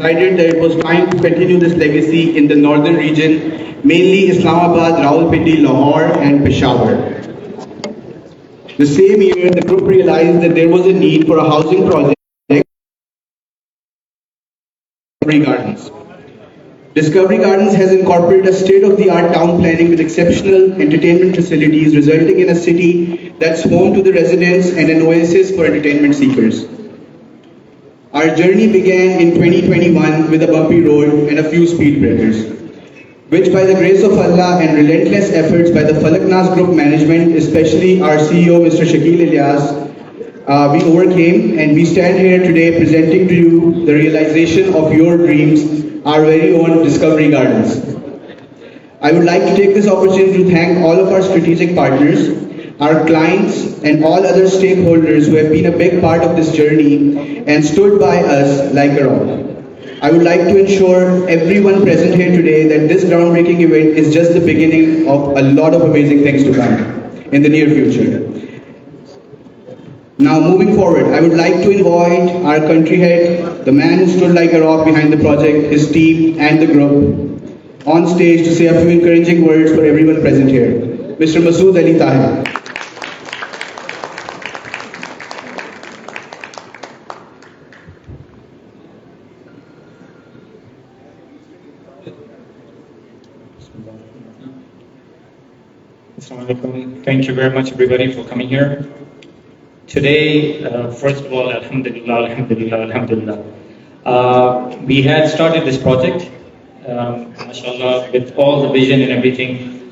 decided that it was time to continue this legacy in the northern region, mainly Islamabad, Rawalpindi, Lahore, and Peshawar. The same year, the group realized that there was a need for a housing project in Discovery Gardens. Discovery Gardens has incorporated a state-of-the-art town planning with exceptional entertainment facilities, resulting in a city that's home to the residents and an oasis for entertainment seekers. Our journey began in 2021 with a bumpy road and a few speed breakers, which by the grace of Allah and relentless efforts by the Falaknas Group management, especially our CEO Mr. Shakil Ilyas, we overcame, and we stand here today presenting to you the realization of your dreams, our very own Discovery Gardens. I would like to take this opportunity to thank all of our strategic partners, our clients, and all other stakeholders who have been a big part of this journey and stood by us like a rock. I would like to ensure everyone present here today that this groundbreaking event is just the beginning of a lot of amazing things to come in the near future. Now moving forward, I would like to invite our country head, the man who stood like a rock behind the project, his team and the group, on stage to say a few encouraging words for everyone present here. Mr. Masood Ali Tahir. Thank you very much, everybody, for coming here. Today, first of all, Alhamdulillah, Alhamdulillah, Alhamdulillah. We had started this project, MashaAllah, with all the vision and everything.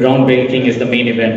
ground breaking is the main event.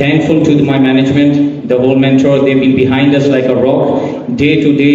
Thankful to my management, the whole mentor, they've been behind us like a rock. Day to day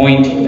point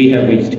we have reached.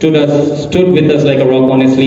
stood with us like a rock honestly,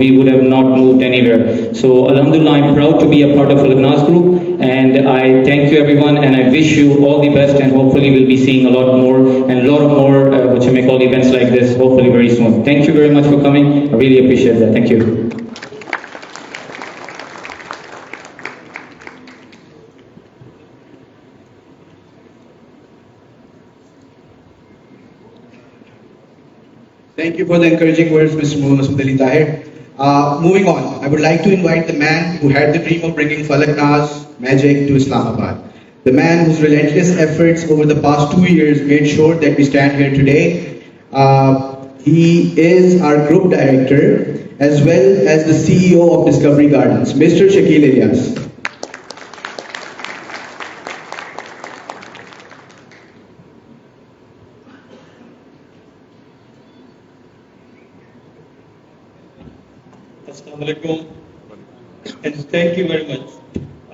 we would have not moved anywhere. So alhamdulillah I'm proud to be a part of Falaknas group And I thank you everyone, and I wish you all the best, and hopefully we'll be seeing a lot more and a lot of more what you may call events like this hopefully very soon. Thank you very much for coming. I really appreciate that. Thank you. Thank you for the encouraging words, Mr. Masood Ali Tahir. Moving on, I would like to invite the man who had the dream of bringing Falaknaz magic to Islamabad. The man whose relentless efforts over the past 2 years made sure that we stand here today. He is our group director as well as the CEO of Discovery Gardens, Mr. Shakil Ilyas. Assalamualaikum and thank you very much.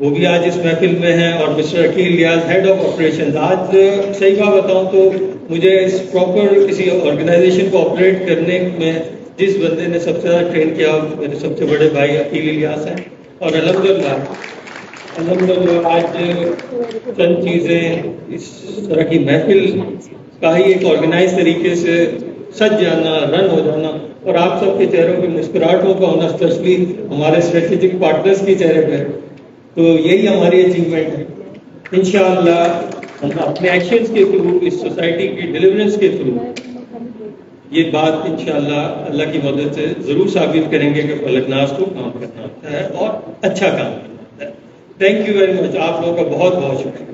وہ بھی آج اس محفل میں ہیں, اور mister Aqeel Riaz head of operations. آج صحیح بات بتاؤں تو مجھے اس پراپر کسی آرگنائزیشن کو آپریٹ کرنے میں جس بندے نے سب سے زیادہ ٹرین کیا میرے سب سے بڑے بھائی عقیل الیاس ہیں. اور الحمدللہ آج چند چیزیں اس طرح کی محفل کا ہی ایک آرگنائز طریقے سے سج جانا, رن ہو جانا, اور آپ سب کے چہروں پہ مسکراہٹوں کا ہونا, اسپیشلی ہمارے اسٹریٹجک پارٹنرز کے چہرے پہ, تو یہی ہماری اچیومنٹ ہے. انشاءاللہ ہم اپنے ایکشنز کے تھرو, اس سوسائٹی کی ڈیلیورنس کے تھرو یہ بات انشاءاللہ اللہ کی مدد سے ضرور ثابت کریں گے کہ فلک ناز کو کام کرنا ہوتا ہے اور اچھا کام کرنا ہوتا ہے. Thank you very much. آپ لوگوں کا بہت بہت شکریہ.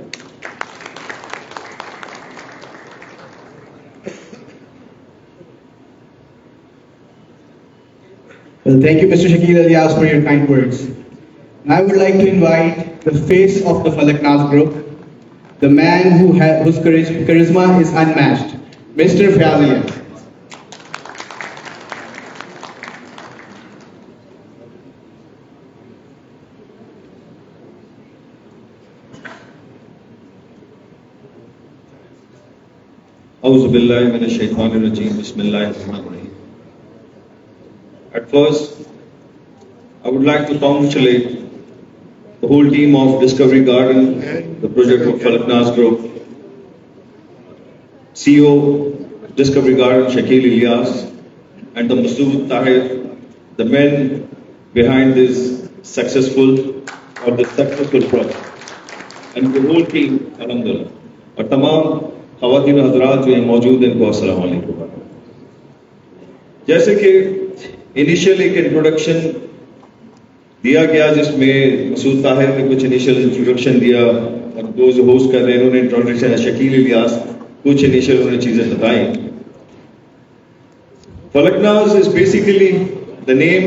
Well, thank you, Mr. Shakil Ilyas, for your kind words. And I would like to invite the face of the Falaknaz group, the man whose charisma is unmatched, Mr. Fayaz Ilyas. اعوذ باللہ من الشیطان الرجیم. بسم اللہ الرحمن الرحیم. At first, I would like to congratulate the whole team of Discovery Garden, the project of Falaknaz Group, CEO Discovery Garden Shakil Ilyas, and the Masood Tahir, the men behind this successful project, and the whole team, alhamdulillah. اور تمام خواتین و حضرات جو یہاں موجود ہیں, ان کو السلام علیکم. جیسے کہ انیشیل ایک انٹروڈکشن دیا گیا جس میں مسعود طاہر نے کچھ انیشیل انٹروڈکشن دیا, اور دو جو ہوسٹ کر رہے ہیں انہوں نے انٹروڈکشن, شکیل الیاس کچھ انیشیل انہوں نے چیزیں بتائیں. Falaknaz is basically the name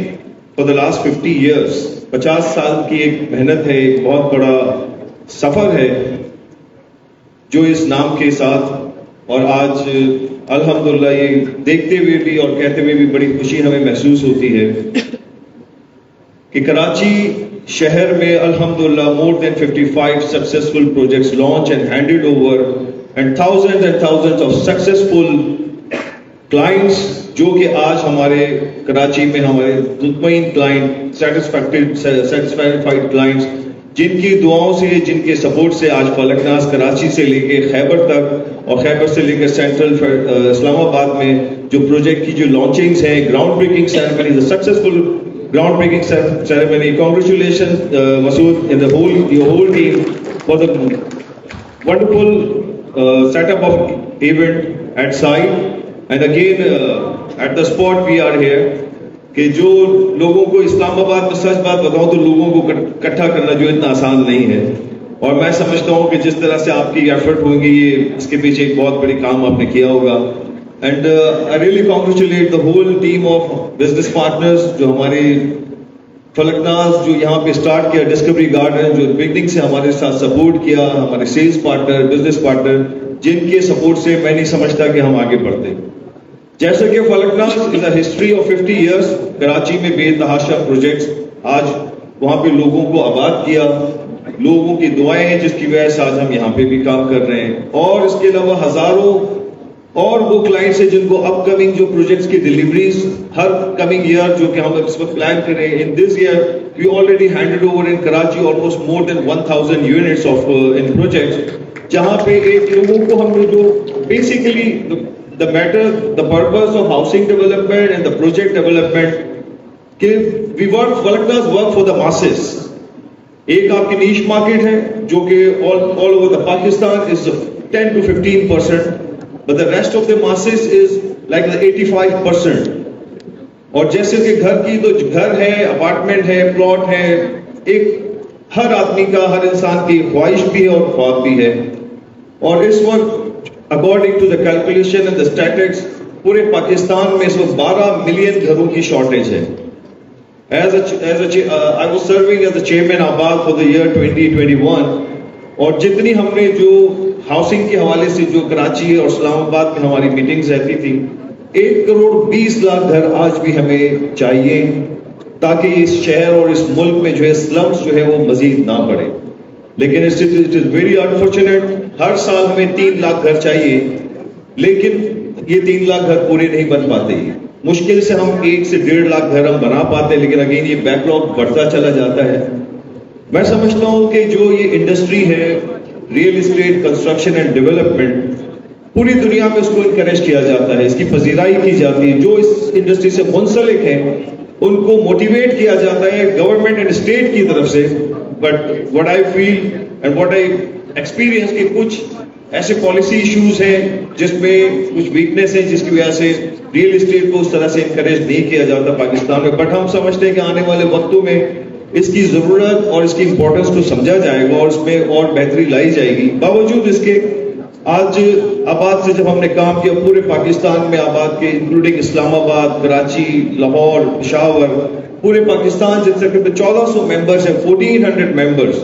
for the last 50 years. 50 سال کی ایک محنت ہے, ایک بہت بڑا سفر ہے جو اس نام کے ساتھ, اور آج الحمدللہ یہ دیکھتے ہوئے بھی اور کہتے ہوئے بھی بڑی خوشی ہمیں محسوس ہوتی ہے کہ کراچی شہر میں الحمدللہ more than 55 successful projects launched and handed over, and thousands of successful clients جو کہ آج ہمارے کراچی میں ہمارے مطمئن کلائنٹ, سیٹسفائیڈ کلائنٹس, جن کی دعاؤں سے, جن کے سپورٹ سے آج فلکناز کراچی سے لے کے خیبر تک اور خیبر سے لے کے سینٹرل اسلام آباد میں جو پروجیکٹ کی جو لانچنگز ہیں, ground breaking ceremony, successful ground breaking ceremony. Congratulations Masood and your whole team for the wonderful setup of event at site, and again at the spot we are here. کہ جو لوگوں کو اسلام آباد میں, سچ بات بتاؤں تو لوگوں کو اکٹھا کرنا جو اتنا آسان نہیں ہے, اور میں سمجھتا ہوں کہ جس طرح سے آپ کی ایفرٹ ہوگی یہ اس کے پیچھے ایک بہت بڑی کام آپ نے کیا ہوگا. And I really congratulate the whole team of business partners جو ہمارے فلکناز جو یہاں پہ اسٹارٹ کیا, ڈسکوری گارڈن جو بگننگ سے ہمارے ساتھ سپورٹ کیا, ہمارے سیلس پارٹنر, بزنس پارٹنر, جن کے سپورٹ سے میں نہیں سمجھتا کہ ہم آگے بڑھتے. جیسے کہ فلکناز از اے ہسٹری آف 50 ایئرس. کراچی میں بے تحاشا پروجیکٹس, آج وہاں پہ لوگوں کو آباد کیا, لوگوں کی دعائیں ہیں جس کی وجہ سے آج ہم یہاں پہ بھی کام کر رہے ہیں, اور اس کے علاوہ ہزاروں اور وہ کلائنٹس ہیں جن کو اپ کمنگ جو پروجیکٹس کی ڈلیوریز ہر کمنگ ایئر جو کہ ہم اس وقت پلان کر رہے ہیں. In this year we already handed over in Karachi almost more than 1000 units of ان پروجیکٹس, جہاں پہ ایک لوگوں کو ہم نے جو basically the matter, the purpose of housing development and the project development, کہ we work, Falaknaz work for the masses. ایک آپ کی نیش مارکیٹ ہے جو کہ all over the Pakistan is 10 to 15%, but the rest of the masses is like the 85%. اور جیسے کہ گھر کی تو گھر ہے, اپارٹمنٹ ہے, پلاٹ ہے, ایک ہر آدمی کا, ہر انسان کی خواہش بھی ہے اور خواب بھی ہے. اور اس وقت according to the calculation and the statistics پورے پاکستان میں اس وقت 12 ملین گھروں کی شارٹیج ہے. I was serving as the chairman آباد for the year 2021, اور جتنی ہم نے جو ہاؤسنگ کے حوالے سے جو کراچی اور اسلام آباد میں ہماری میٹنگز رہتی تھی, 1 کروڑ 20 لاکھ گھر آج بھی ہمیں چاہیے. تاکہ اس شہر اور اس ملک میں جو ہے سلمز جو ہے وہ مزید نہ بڑھے. لیکن اٹ از ویری انفارچونیٹ, ہر سال ہمیں 3 لاکھ گھر چاہیے, لیکن یہ 3 لاکھ گھر پورے نہیں بن پاتے. مشکل سے ہم 1 سے 1.5 لاکھ گھر ہم بنا پاتے ہیں, لیکن اگین یہ بیک لاگ بڑھتا چلا جاتا ہے. میں سمجھتا ہوں کہ جو یہ انڈسٹری ہے real estate construction and development, پوری دنیا میں اس کو انکریج کیا جاتا ہے, اس کی پذیرائی کی جاتی ہے. جو اس انڈسٹری سے منسلک ہیں ان کو موٹیویٹ کیا جاتا ہے گورنمنٹ اینڈ اسٹیٹ کی طرف سے. But what I feel and what I experience کہ کچھ ایسے پالیسی ایشوز ہیں جس میں کچھ ویکنیس ہے, جس کی وجہ سے ریئل اسٹیٹ کو اس طرح سے انکریج نہیں کیا جاتا پاکستان میں. بٹ ہم سمجھتے ہیں کہ آنے والے وقتوں میں اس کی ضرورت اور اس کی امپورٹنس کو سمجھا جائے گا اور اس میں اور بہتری لائی جائے گی. باوجود اس کے آج آباد سے جب ہم نے کام کیا پورے پاکستان میں آباد کے انکلوڈنگ اسلام آباد, کراچی, لاہور, پشاور, پورے پاکستان سے تقریباً 1400 ممبرس ہیں, 1400 ممبرس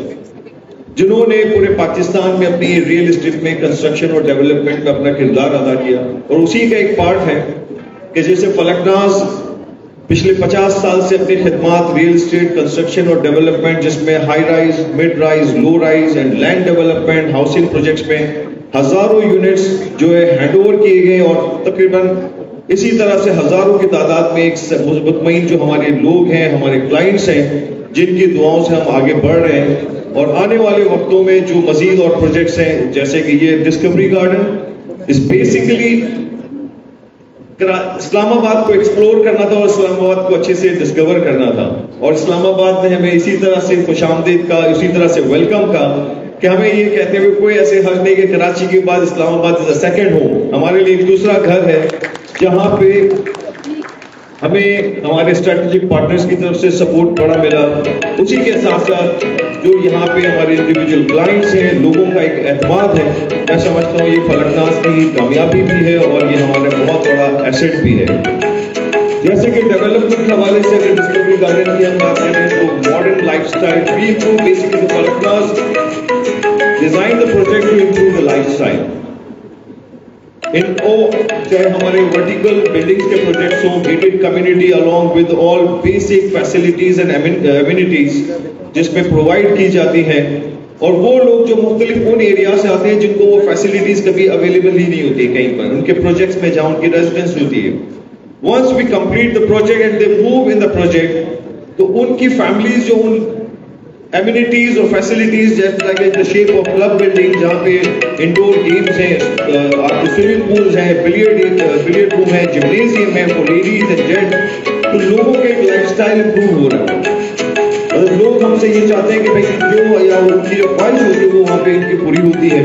جنہوں نے پورے پاکستان میں اپنی ریئل اسٹیٹ میں کنسٹرکشن اور ڈیولپمنٹ میں اپنا کردار ادا کیا. اور اسی کا ایک پارٹ ہے کہ جیسے فلکناز پچھلے 50 سال سے اپنی خدمات ریئل اسٹیٹ کنسٹرکشن اور ڈیولپمنٹ, جس میں high rise, mid rise, low rise and land development, housing projects میں ہزاروں یونٹس جو ہے ہینڈ اوور کیے گئے, اور تقریباً اسی طرح سے ہزاروں کی تعداد میں ایک مطمئن جو ہمارے لوگ ہیں, ہمارے کلائنٹس ہیں, جن کی دعاؤں سے ہم آگے بڑھ رہے ہیں. اور آنے والے وقتوں میں جو مزید اور پروجیکٹس ہیں جیسے کہ یہ ڈسکوری گارڈن اس بیسیکلی اسلام آباد کو ایکسپلور کرنا تھا اور اسلام آباد کو اچھے سے ڈسکور کرنا تھا. اور اسلام آباد نے ہمیں اسی طرح سے خوش آمدید کا, اسی طرح سے ویلکم کا کہ ہمیں یہ کہتے ہوئے کوئی ایسے حرج نہیں کہ کراچی کے بعد اسلام آباد از اے سیکنڈ ہوم, ہمارے لیے ایک دوسرا گھر ہے جہاں پہ ہمیں ہمارے اسٹریٹجک پارٹنرز کی طرف سے سپورٹ بڑا ملا. اسی کے ساتھ ساتھ جو یہاں پہ ہمارے انڈیویجول کلائنٹس ہیں, لوگوں کا ایک اعتماد ہے, میں سمجھتا ہوں یہ فلکناز کی کامیابی بھی ہے اور یہ ہمارا بہت بڑا ایسٹ بھی ہے. جیسے کہ ڈیولپمنٹ کے حوالے سے اگر ڈسکوری گارڈن کی ہم بات کریں تو modern lifestyle, we improve basically Falaknaz design the project to improve the lifestyle. چاہے ہمارے ورٹیکل بلڈنگز کے پروجیکٹس ہوں, gated community along with all basic facilities and amenities جس میں پرووائڈ کی جاتی ہیں, اور وہ لوگ جو مختلف ان ایریا سے آتے ہیں جن کو وہ فیسلٹیز کبھی اویلیبل ہی نہیں ہوتی کہیں پر, ان کے پروجیکٹس میں جہاں ان کی ریزیڈنس ہوتی ہے. once we complete the project and they move in the project, تو ان کی فیملیز جو ان amenities اور facilities جیسے like in the shape of club building جہاں پہ indoor games ہیں, آپ کے swimming pools ہیں, billiard room ہے, gymnasium ہے for ladies and gents, تو لوگوں کے ایک لائف اسٹائل امپروو ہو رہا ہے. لوگ ہم سے یہ چاہتے ہیں کہ بھائی جو یا ان کی جو خواہش ہوتی ہے وہ وہاں پہ ان کی پوری ہوتی ہے.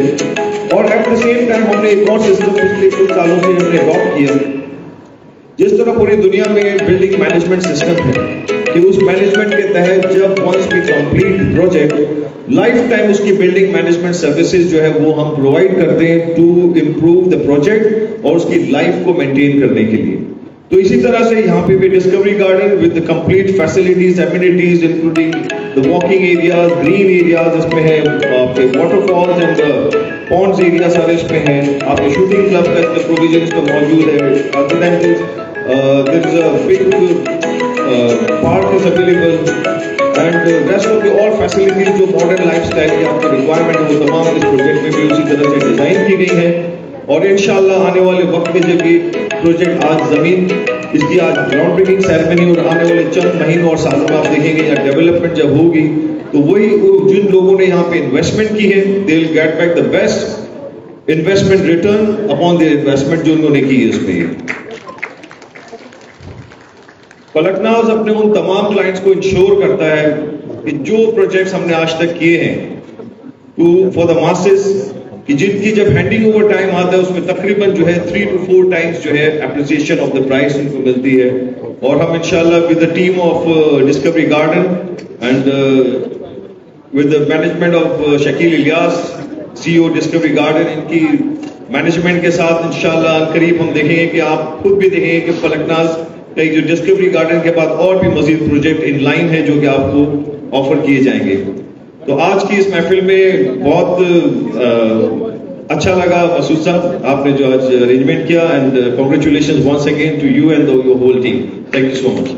اور ایٹ دا سیم ٹائم ہم نے ایک اور سسٹم پچھلے کچھ سالوں سے ہم نے اڈاپٹ کیا, جس طرح پوری دنیا میں بلڈنگ مینجمنٹ سسٹم ہے کہ اس مینجمنٹ کے تحت جب once we complete project lifetime اس کی بلڈنگ مینجمنٹ سروسز جو ہے وہ ہم پرووائڈ کرتے ہیں ٹو امپروو دا پروجیکٹ اور اس کی لائف کو مینٹین کرنے کے لیے. تو اسی طرح سے یہاں پہ بھی Discovery Garden with the complete facilities, amenities including the walking areas, green areas اس میں ہے, آپ کے waterfalls and ponds area سارے اس میں ہیں, آپ کے شوٹنگ کلب کا پروویژن اس میں موجود ہے. Other than there is a big park is available and rest of the all facilities جو modern lifestyle کی آپ کو requirement ہے وہ تمام اس پروجیکٹ میں بھی اسی طرح سے ڈیزائن کی گئی ہیں. اور انشاءاللہ آنے والے وقت میں جب یہ پروجیکٹ آج زمین اس کی آج گراؤنڈ بریکنگ سیریمنی اور آنے والے چند مہینوں اور سالوں میں آپ دیکھیں گے یا ڈیولپمنٹ جب ہوگی تو وہی جن لوگوں نے یہاں پہ انویسٹمنٹ کی ہے they will get back the best investment return upon their investment جو انہوں نے کی ہے اس میں. فلکناز اپنے ان تمام کلائنٹس کو انشور کرتا ہے کہ جو پروجیکٹس ہم نے آج تک کیے ہیں ٹو فار دا ماسز, کہ جن کی جب ہینڈنگ اوور ٹائم آتا ہے اس میں تقریباً جو ہے 3 to 4 ٹائمز جو ہے اپریسیشن آف دا پرائس ان کو ملتی ہے. اور ہم انشاءاللہ with the team of Discovery Garden and with the management of Shakeel Ilyas CEO Discovery Garden, ان کی مینجمنٹ کے ساتھ انشاءاللہ قریب ہم دیکھیں گے کہ آپ خود بھی دیکھیں گے کہ فلکناز جو ڈسکوری گارڈن کے بعد اور بھی مزید پروجیکٹ ان لائن ہیں جو کہ آپ کو آفر کیے جائیں گے. تو آج کی اس محفل میں بہت اچھا لگا مسعود صاحب آپ نے جو آج ارینجمنٹ کیا, and congratulations once again to you and your whole team. Thank you so much.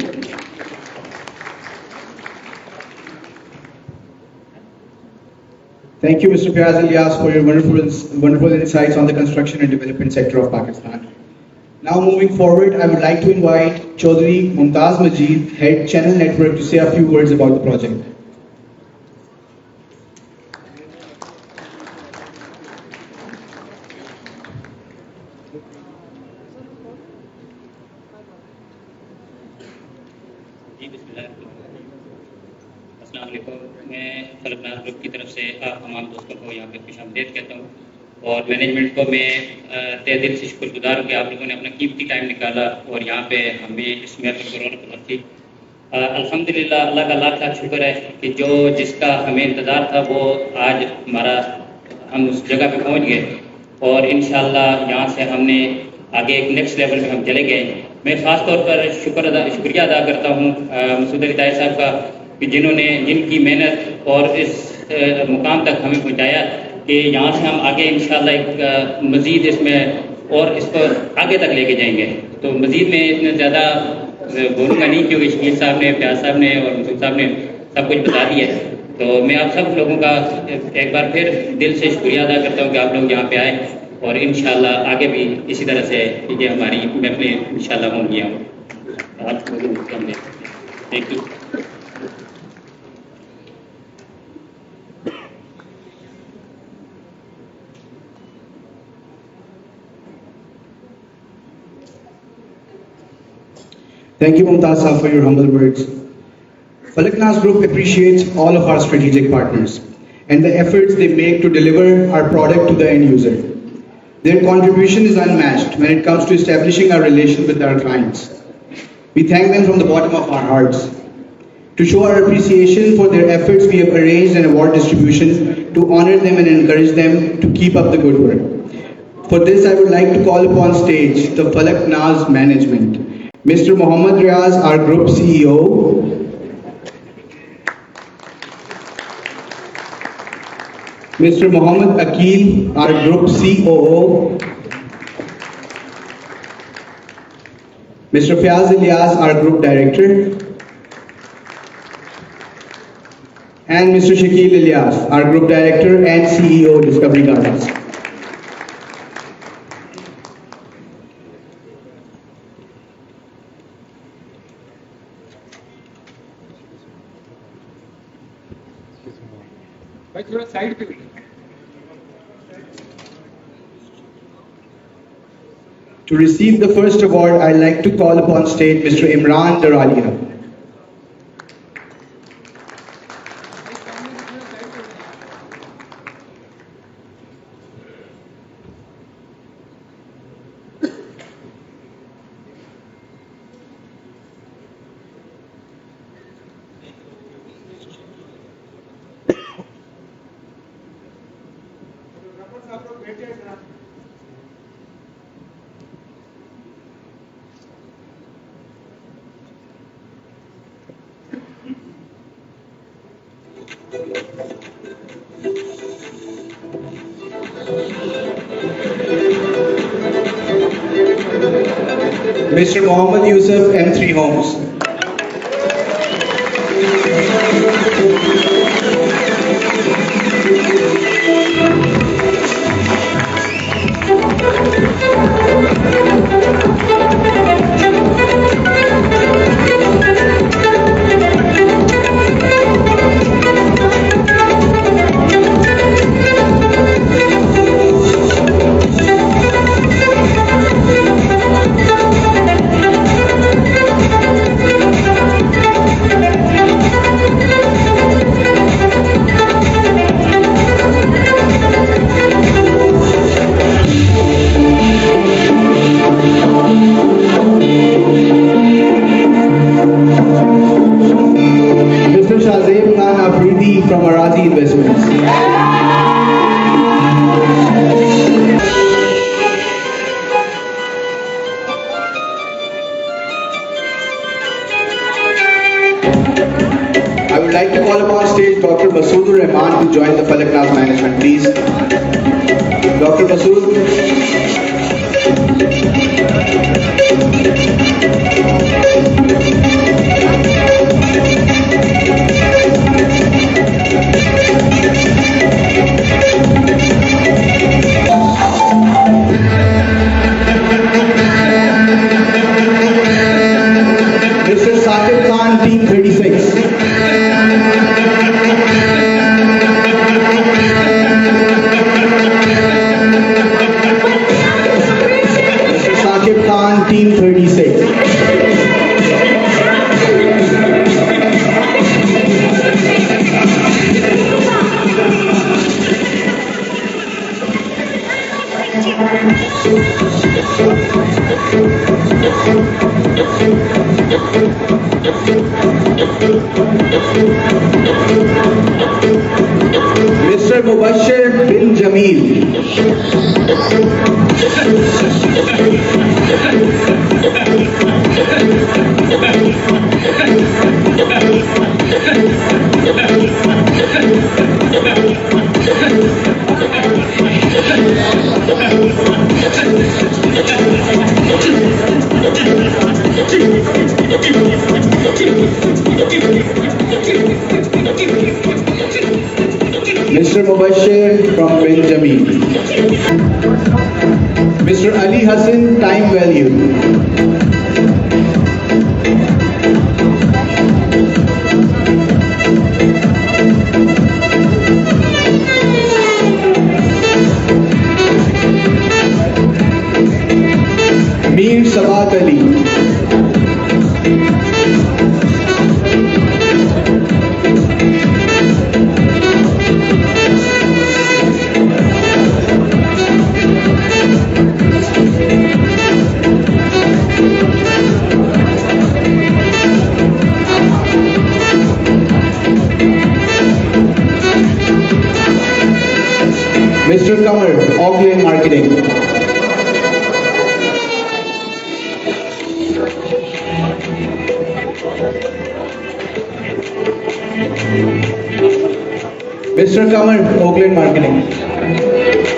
Thank you, Mr. Fayaz Ilyas, for your wonderful insights on the construction and development sector of Pakistan. Now, moving forward, I would like to invite Chaudhry Mumtaz Majid, Head Channel Network, to say a few words about the project. جی بسم اللہ السلام علیکم. میں فلکناز group کی طرف سے آپ تمام دوستوں کو یہاں پہ خوش آمدید کہتا ہوں اور مینجمنٹ کو میں تہ دل سے شکر گزار ہوں کہ آپ لوگوں نے اپنا قیمتی ٹائم نکالا اور یہاں پہ ہمیں اس محفل کو رونق بخشی. الحمدللہ اللہ کا لاکھ لاکھ شکر ہے کہ جس کا ہمیں انتظار تھا وہ آج ہم اس جگہ پہ پہنچ گئے اور انشاءاللہ یہاں سے ہم نے آگے ایک نیکسٹ لیول پہ ہم چلے گئے. میں خاص طور پر شکریہ ادا کرتا ہوں مسعود علی طاہر صاحب کا کہ جن کی محنت اور اس مقام تک ہمیں پہنچایا کہ یہاں سے ہم آگے انشاءاللہ ایک مزید اس میں اور اس کو آگے تک لے کے جائیں گے. تو مزید میں اتنا زیادہ بولوں گا نہیں کیونکہ شکیل صاحب نے پیاز صاحب نے اور مسعود صاحب نے سب کچھ بتا دیا ہے. تو میں آپ سب لوگوں کا ایک بار پھر دل سے شکریہ ادا کرتا ہوں کہ آپ لوگ یہاں پہ آئے اور انشاءاللہ آگے بھی اسی طرح سے یہ ہماری محفلیں انشاءاللہ ہوں گی. Thank you. Thank you, Mumtaz Sahab, for your humble words. Falaknaz Group appreciates all of our strategic partners and the efforts they make to deliver our product to the end user. Their contribution is unmatched when it comes to establishing our relation with our clients. We thank them from the bottom of our hearts. To show our appreciation for their efforts, we have arranged an award distribution to honor them and encourage them to keep up the good work. For this, I would like to call upon stage the Falaknaz management. Mr. Mohammad Riaz, our Group CEO. Mr. Mohammad Akil, our Group COO. Mr. Fayaz Ilyas, our Group Director. And Mr. Shakil Ilyas, our Group Director and CEO, Discovery Gardens. To receive the first award, I'd like to call upon stage Mr. Imran Daralia. Mr. Mohammad Yusuf, M3 Homes. From Arazi Investments. I would like to call upon stage Dr. Masoodur Rahman to join the Falaknaz management, please. Dr. Masood. Team 36. Mr. Saqib Khan, Team 36. Mr. Mubashir bin Jamil. Mr. Mubashir from bin Jamil. Mr. Ali Hassan, Time Value. Mir Sabat Ali. Mr. Kamar, Auckland Marketing. Mr. Kamar, Auckland Marketing.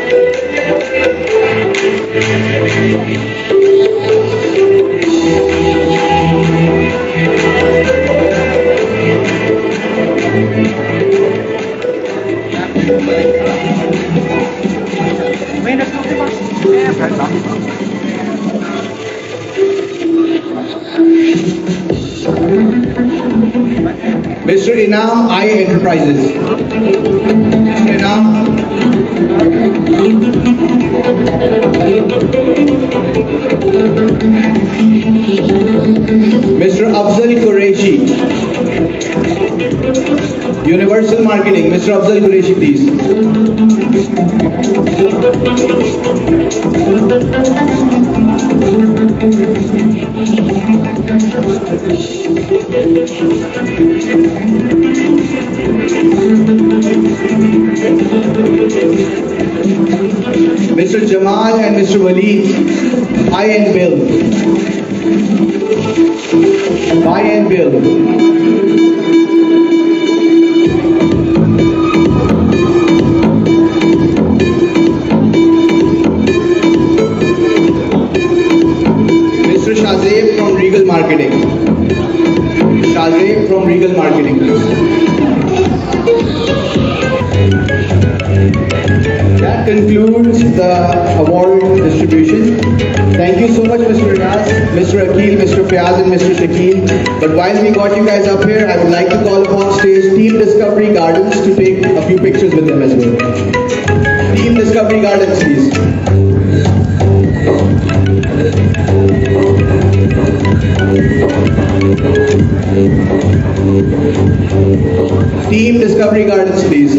Mr. Inam, I Enterprises. Mr. Inam. Mr. Afzal Qureshi. Universal Marketing. Mr. Afzal Qureshi, please. Mr. Jamal and Mr. Waleed, buy and bill. Buy and bill. Mr. Shazeb from Regal Marketing. Shazeb from Regal Marketing, please. That concludes the award distribution. Thank you so much, Mr. Riaz, Mr. Akil, Mr. Fayaz, and Mr. Shakil. But while we got you guys up here, I would like to call upon stage Team Discovery Gardens to take a few pictures with them as well. Team Discovery Gardens, please. Team Discovery Gardens, please.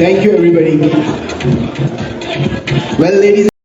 Thank you, everybody. Well, ladies